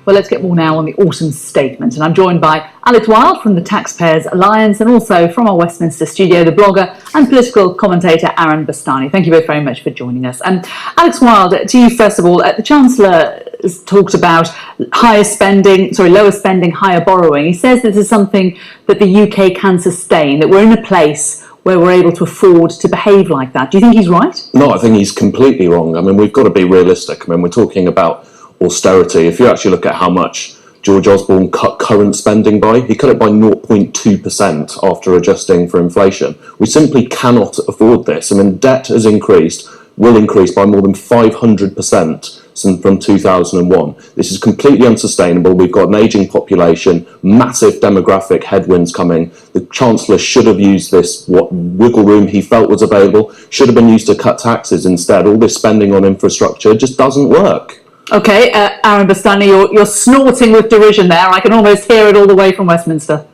Well, let's get more now on the autumn statement. And I'm joined by Alex Wilde from the Taxpayers Alliance, and also from our Westminster studio, the blogger and political commentator Aaron Bastani. Thank you both very much for joining us. Alex Wilde, to you first of all, the Chancellor has talked about lower spending, higher borrowing. He says this is something that the UK can sustain, that we're in a place where we're able to afford to behave like that. Do you think he's right? No, I think he's completely wrong. I mean, we've got to be realistic. I mean, we're talking about austerity. If you actually look at how much George Osborne cut current spending by, he cut it by 0.2% after adjusting for inflation. We simply cannot afford this. I mean, debt has increased, will increase by more than 500% from 2001. This is completely unsustainable. We've got an ageing population, massive demographic headwinds coming. The Chancellor should have used this, what wiggle room he felt was available, should have been used to cut taxes instead. All this spending on infrastructure just doesn't work. Okay, Aaron Bastani, you're snorting with derision there. I can almost hear it all the way from Westminster.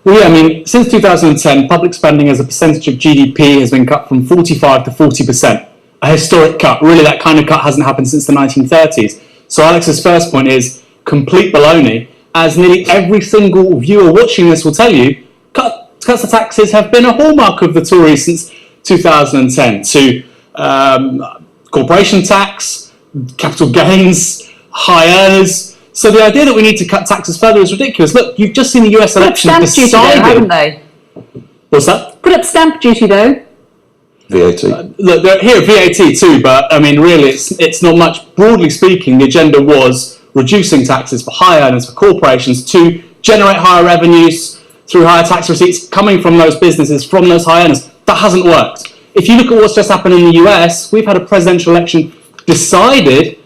Well, yeah, I mean, since 2010, public spending as a percentage of GDP has been cut from 45 to 40%. A historic cut. Really, that kind of cut hasn't happened since the 1930s. So Alex's first point is complete baloney, as nearly every single viewer watching this will tell you, cuts to taxes have been a hallmark of the Tories since 2010. To corporation tax, capital gains, high earners. So the idea that we need to cut taxes further is ridiculous. Look, you've just seen the US election decided. Though, haven't they? What's that? Put up stamp duty though. VAT. Look, they're here at VAT too, but I mean, really, it's not much. Broadly speaking, the agenda was reducing taxes for high earners, for corporations, to generate higher revenues through higher tax receipts coming from those businesses, from those high earners. That hasn't worked. If you look at what's just happened in the US, we've had a presidential election decided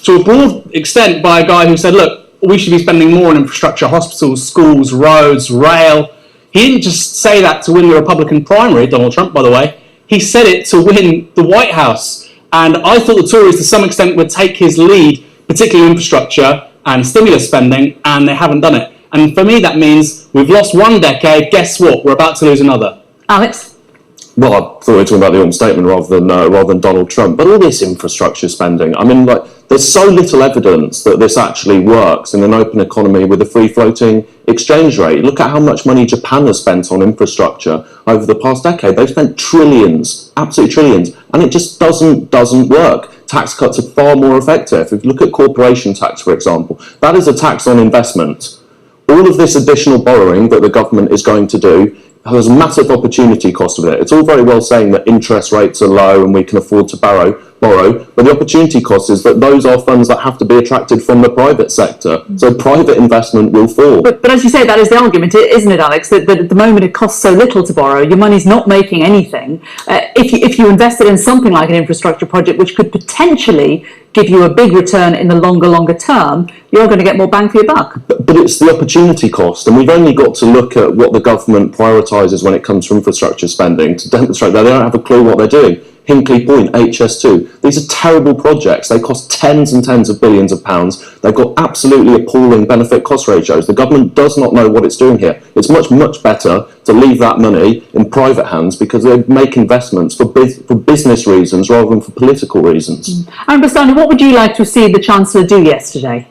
to a broad extent by a guy who said, look, we should be spending more on infrastructure, hospitals, schools, roads, rail. He didn't just say that to win the Republican primary, Donald Trump, by the way. He said it to win the White House. And I thought the Tories, to some extent, would take his lead, particularly infrastructure and stimulus spending, and they haven't done it. And for me, that means we've lost one decade. Guess what? We're about to lose another. Alex? Well, I thought we were talking about the autumn statement rather than Donald Trump. But all this infrastructure spending, I mean, there's so little evidence that this actually works in an open economy with a free-floating exchange rate. Look at how much money Japan has spent on infrastructure over the past decade. They've spent trillions, absolute trillions, and it just doesn't work. Tax cuts are far more effective. If you look at corporation tax, for example, that is a tax on investment. All of this additional borrowing that the government is going to do has a massive opportunity cost of it. It's all very well saying that interest rates are low and we can afford to borrow, but the opportunity cost is that those are funds that have to be attracted from the private sector. So private investment will fall. But as you say, that is the argument, isn't it, Alex? That at the moment it costs so little to borrow, your money's not making anything. If you invested in something like an infrastructure project, which could potentially give you a big return in the longer term, you're going to get more bang for your buck. But it's the opportunity cost, and we've only got to look at what the government prioritises when it comes to infrastructure spending to demonstrate that they don't have a clue what they're doing. Hinkley Point, HS2, these are terrible projects. They cost tens and tens of billions of pounds. They've got absolutely appalling benefit-cost ratios. The government does not know what it's doing here. It's much better to leave that money in private hands because they make investments for business reasons rather than for political reasons. Aaron Bastani, what would you like to see the Chancellor do yesterday?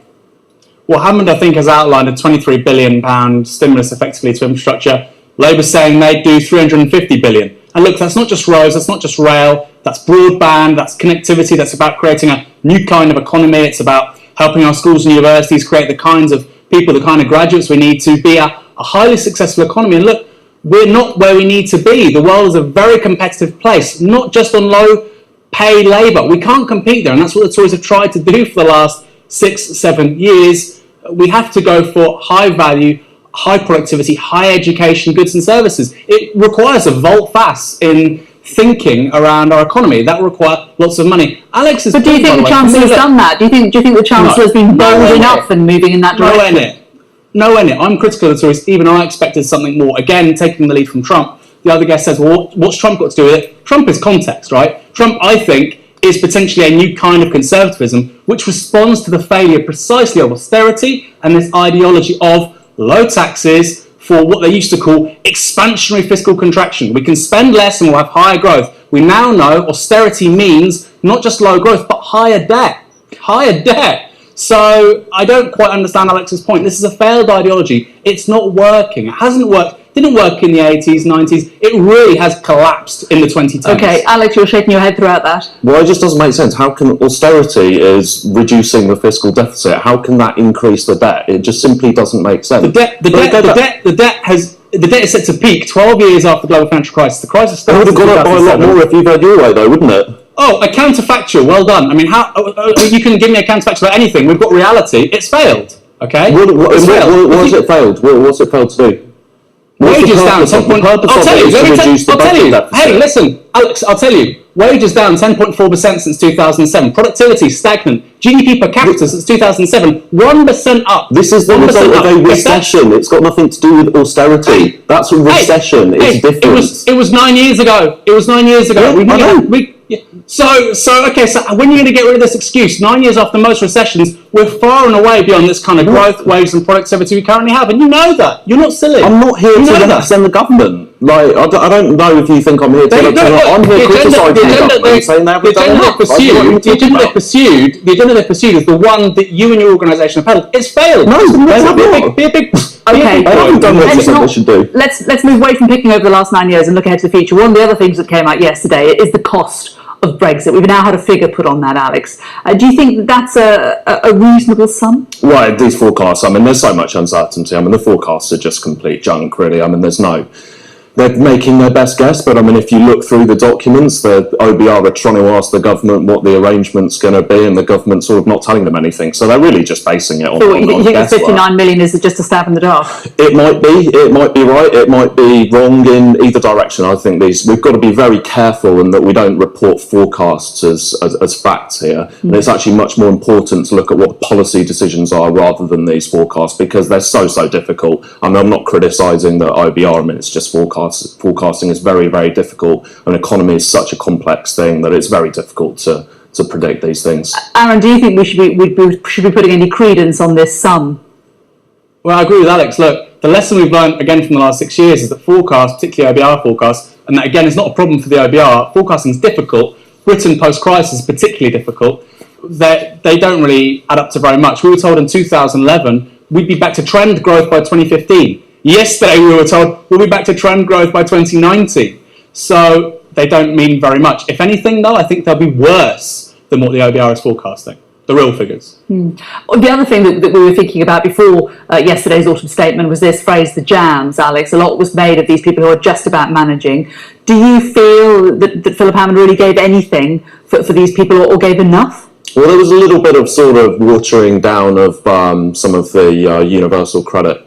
Well, Hammond, I think, has outlined a £23 billion stimulus effectively to infrastructure. Labour's saying they'd do £350 billion. And look, that's not just roads, that's not just rail, that's broadband, that's connectivity, that's about creating a new kind of economy. It's about helping our schools and universities create the kinds of people, the kind of graduates we need to be a highly successful economy. And look, we're not where we need to be. The world is a very competitive place, not just on low paid labour. We can't compete there, and that's what the Tories have tried to do for the last 6-7 years. We have to go for high value, high productivity, high education, goods and services. It requires a volte-face in thinking around our economy. That will require lots of money. Alex is. But do you think the Chancellor has done that? Do you think the Chancellor has been bold enough in moving in that direction? Nowhere near. I'm critical of the Tories. Even I expected something more. Again, taking the lead from Trump. The other guest says, well, what's Trump got to do with it? Trump is context, right? Trump, I think, is potentially a new kind of conservatism which responds to the failure precisely of austerity and this ideology of low taxes for what they used to call expansionary fiscal contraction. We can spend less and we'll have higher growth. We now know austerity means not just low growth, but higher debt. Higher debt. So I don't quite understand Alex's point. This is a failed ideology. It's not working. It hasn't worked. Didn't work in the 80s, 90s. It really has collapsed in the 2010s. Okay, Alex, you're shaking your head throughout that. Well, it just doesn't make sense. How can austerity is reducing the fiscal deficit? How can that increase the debt? It just simply doesn't make sense. The debt is set to peak 12 years after the global financial crisis. The crisis It would started have gone up by a lot more if you've had your way, though, wouldn't it? Oh, a counterfactual. Well done. I mean, how you can give me a counterfactual about anything. We've got reality. It's failed. Okay. What has it failed? What's it failed to do? Wages down 10.4%. I'll tell you. Hey, listen, Alex. I'll tell you. Wages down 10.4% since 2007. Productivity stagnant. GDP per capita since 2007 1% up. This is the result of a recession. It's got nothing to do with austerity. That's a recession. It's different. It was 9 years ago. So when are you going to get rid of this excuse? 9 years after most recessions, we're far and away beyond this kind of growth, waves and productivity we currently have. And you know that. You're not silly. I'm not here to represent the government. Like, I don't know if you think I'm here to I'm here criticising the government, saying they haven't done enough. The agenda they pursued is the one that you and your organisation have held. It's failed. No, be a big Okay, let's move away from picking over the last 9 years and look ahead to the future. One of the other things that came out yesterday is the cost of Brexit. We've now had a figure put on that, Alex. Do you think that's a reasonable sum? Right, these forecasts, I mean, there's so much uncertainty. I mean, the forecasts are just complete junk, really. I mean, they're making their best guess, but I mean, if you look through the documents, the OBR are trying to ask the government what the arrangement's going to be, and the government's sort of not telling them anything. So they're really just basing it on. So you think the 59 million is just a stab in the dark? It might be right, it might be wrong in either direction. I think we've got to be very careful in that we don't report forecasts as facts here. And it's actually much more important to look at what the policy decisions are rather than these forecasts, because they're so difficult. I mean, I'm not criticising the OBR. I mean, it's just forecasts. Forecasting is very, very difficult. An economy is such a complex thing that it's very difficult to predict these things. Aaron, do you think we should be putting any credence on this sum? Well, I agree with Alex. Look, the lesson we've learned again from the last 6 years is that forecasts, particularly OBR forecasts, and that again is not a problem for the OBR. Forecasting is difficult. Britain post-crisis is particularly difficult. They don't really add up to very much. We were told in 2011 we'd be back to trend growth by 2015. Yesterday we were told we'll be back to trend growth by 2019. So they don't mean very much. If anything, though, I think they'll be worse than what the OBR is forecasting, the real figures. The other thing that we were thinking about before yesterday's autumn statement was this phrase, the jams, Alex. A lot was made of these people who are just about managing. Do you feel that Philip Hammond really gave anything for these people, or gave enough? Well, there was a little bit of sort of watering down of some of the universal credit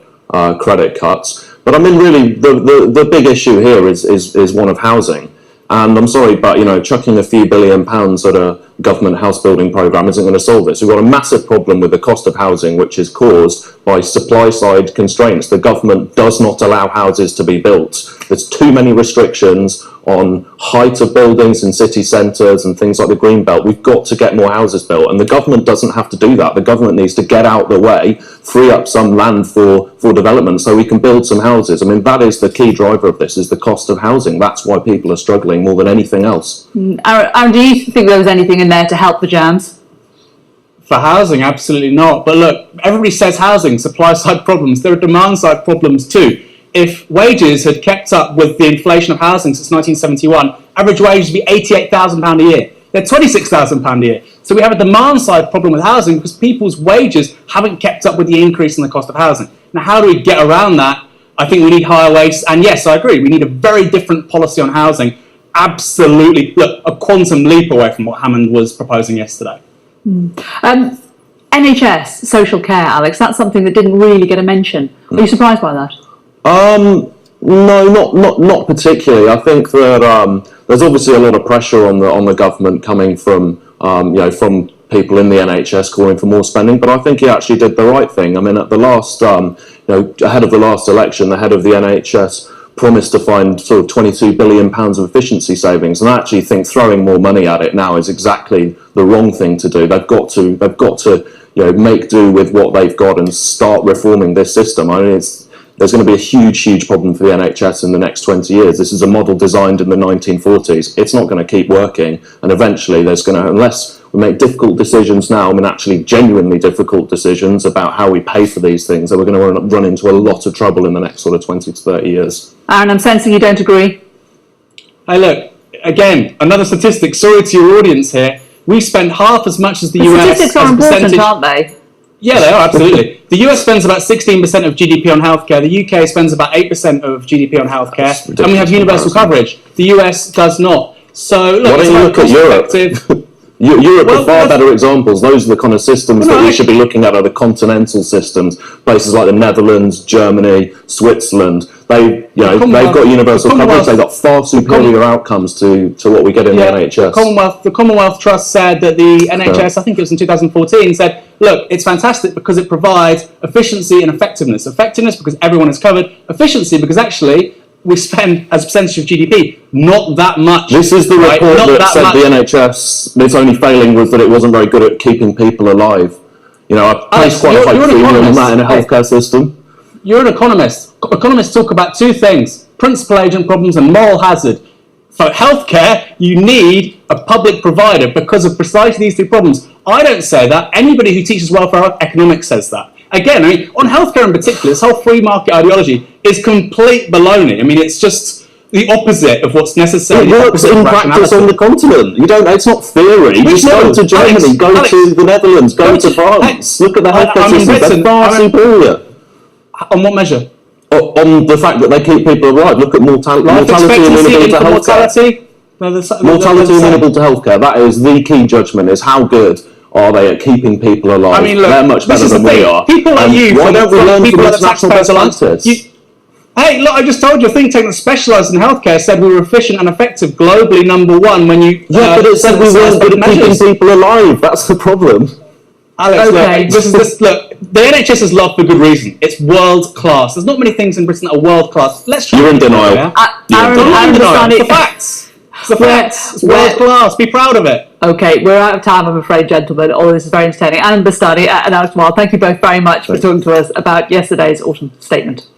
cuts, but I mean, really, the big issue here is one of housing. And I'm sorry, but chucking a few £1 billion at a government house building programme isn't going to solve this. We've got a massive problem with the cost of housing, which is caused by supply side constraints. The government does not allow houses to be built. There's too many restrictions on height of buildings in city centres and things like the Greenbelt. We've got to get more houses built, and the government doesn't have to do that. The government needs to get out the way, free up some land for development so we can build some houses. I mean, that is the key driver of this, is the cost of housing. That's why people are struggling more than anything else. Aaron, do you think there was anything in there to help the jams? For housing, absolutely not. But look, everybody says housing, supply side problems. There are demand side problems too. If wages had kept up with the inflation of housing since 1971, average wages would be £88,000 a year. They're £26,000 a year. So we have a demand side problem with housing because people's wages haven't kept up with the increase in the cost of housing. Now, how do we get around that? I think we need higher wages. And yes, I agree. We need a very different policy on housing. Absolutely. Look, a quantum leap away from what Hammond was proposing yesterday. NHS, social care, Alex, that's something that didn't really get a mention. Are you surprised by that? No, not particularly. I think that there's obviously a lot of pressure on the government coming from from people in the NHS calling for more spending. But I think he actually did the right thing. I mean, at the last ahead of the last election, the head of the NHS promised to find sort of £22 billion of efficiency savings, and I actually think throwing more money at it now is exactly the wrong thing to do. They've got to make do with what they've got and start reforming this system. I mean, there's going to be a huge problem for the NHS in the next 20 years. This is a model designed in the 1940s. It's not going to keep working, and eventually unless We make difficult decisions now, I mean actually genuinely difficult decisions about how we pay for these things, and we're going to run into a lot of trouble in the next sort of 20 to 30 years. Aaron, I'm sensing you don't agree. Hey, look, again, another statistic, sorry to your audience here. We spend half as much as the US. Statistics are important, aren't they? Yeah, they are, absolutely. The US spends about 16% of GDP on healthcare. The UK spends about 8% of GDP on healthcare. And we have universal coverage. The US does not. So, look, why don't you look at Europe? Europe are far better examples. Those are the kind of systems that we should be looking at, are the continental systems. Places like the Netherlands, Germany, Switzerland. They've got universal coverage. They've got far superior outcomes to what we get in the NHS. The Commonwealth Trust said that the NHS, I think it was in 2014, said, look, it's fantastic because it provides efficiency and effectiveness. Effectiveness because everyone is covered. Efficiency because actually we spend, as a percentage of GDP, not that much. This is the report that said the NHS, its only failing was that it wasn't very good at keeping people alive. You know, I place quite a high premium on that in a healthcare system. You're an economist. Economists talk about two things: principal agent problems and moral hazard. For healthcare, you need a public provider because of precisely these two problems. I don't say that. Anybody who teaches welfare economics says that. Again, I mean, on healthcare in particular, this whole free market ideology is complete baloney. I mean, it's just the opposite of what's necessary. It works in practice on the continent. You don't. It's not theory. Just go to Germany, go to the Netherlands, go to France. Look at the healthcare systems. They're far superior. On what measure? On the fact that they keep people alive. Look at mortality and inability to healthcare. Mortality and inability to healthcare. That is the key judgment. Is how good are they at keeping people alive? I mean, look, they're much better than we are. People like you, why don't we learn from international best practice? Hey, look, I just told you a think tank that specialised in healthcare said we were efficient and effective, globally #1 when you... Yeah, but it said we weren't good at keeping people alive. That's the problem. Alex, look, the NHS is loved for good reason. It's world class. There's not many things in Britain that are world class. Let's try. You're in denial. Aaron Bastani, it's the facts. It's the facts. It's world class. Be proud of it. Okay, we're out of time, I'm afraid, gentlemen. All of this is very entertaining. Aaron Bastani and Alex Wild, thank you both very much for talking to us about yesterday's autumn statement.